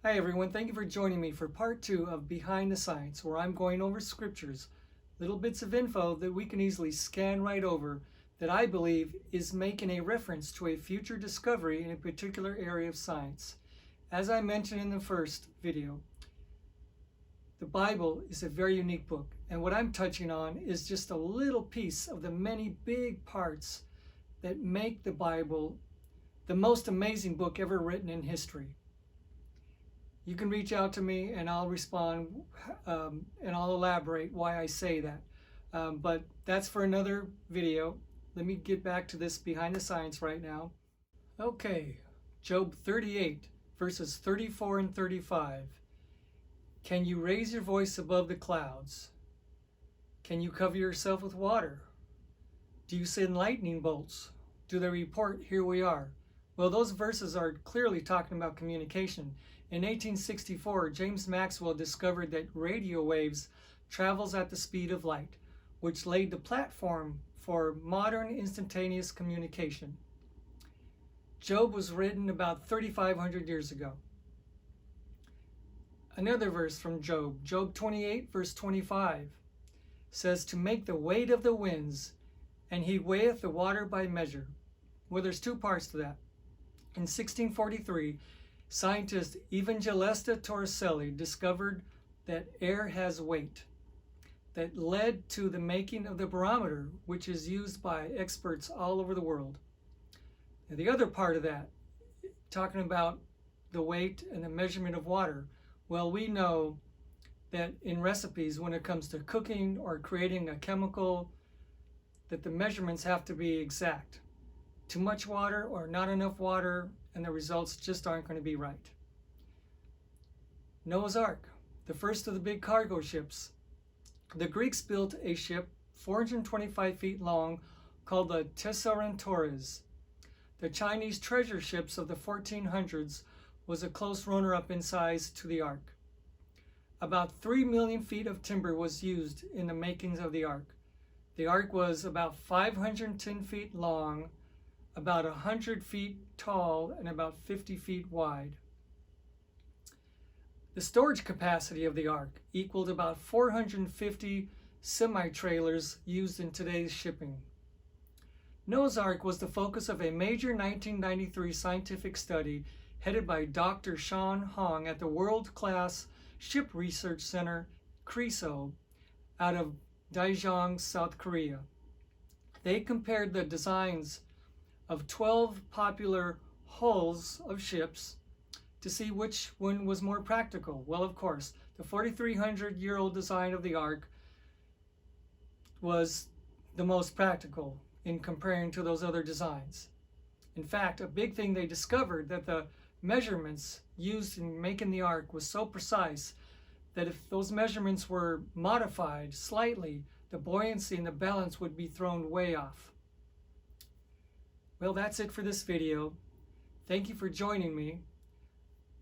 Hi everyone, thank you for joining me for part 2 of Behind the Science, where I'm going over scriptures, little bits of info that we can easily scan right over that I believe is making a reference to a future discovery in a particular area of science. As I mentioned in the first video, the Bible is a very unique book, and what I'm touching on is just a little piece of the many big parts that make the Bible the most amazing book ever written in history. You can reach out to me and I'll respond and I'll elaborate why I say that. But that's for another video. Let me get back to this Behind the Science right now. Okay, Job 38, verses 34 and 35. Can you raise your voice above the clouds? Can you cover yourself with water? Do you send lightning bolts? Do they report, here we are? Well, those verses are clearly talking about communication. In 1864, James Maxwell discovered that radio waves travels at the speed of light, which laid the platform for modern instantaneous communication. Job was written about 3,500 years ago. Another verse from Job, Job 28, verse 25, says to make the weight of the winds, and he weigheth the water by measure. Well, there's two parts to that. In 1643, scientist Evangelista Torricelli discovered that air has weight. That led to the making of the barometer, which is used by experts all over the world. Now, the other part of that, talking about the weight and the measurement of water, well, we know that in recipes, when it comes to cooking or creating a chemical, that the measurements have to be exact. Too much water or not enough water, and the results just aren't going to be right. Noah's Ark, the first of the big cargo ships. The Greeks built a ship 425 feet long called the Tesserentores. The Chinese treasure ships of the 1400s was a close runner-up in size to the Ark. About 3 million feet of timber was used in the makings of the Ark. The Ark was about 510 feet long, about 100 feet tall, and about 50 feet wide. The storage capacity of the Ark equaled about 450 semi-trailers used in today's shipping. Noah's Ark was the focus of a major 1993 scientific study headed by Dr. Sean Hong at the world-class Ship Research Center, CRESO, out of Daejeon, South Korea. They compared the designs of 12 popular hulls of ships to see which one was more practical. Well, of course, the 4,300-year-old design of the Ark was the most practical in comparing to those other designs. In fact, a big thing they discovered that the measurements used in making the Ark was so precise that if those measurements were modified slightly, the buoyancy and the balance would be thrown way off. Well, that's it for this video. Thank you for joining me.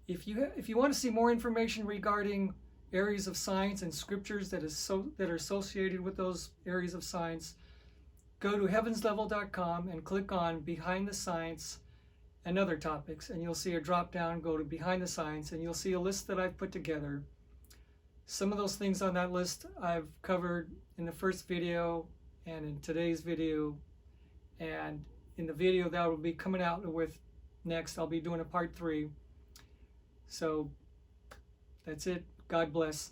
If you want to see more information regarding areas of science and scriptures that are associated with those areas of science, go to heavenslevel.com and click on Behind the Science and other topics, and you'll see a drop down, go to Behind the Science, and you'll see a list that I've put together. Some of those things on that list I've covered in the first video and in today's video, and in the video that will be coming out with next, I'll be doing a part 3. So that's it. God bless.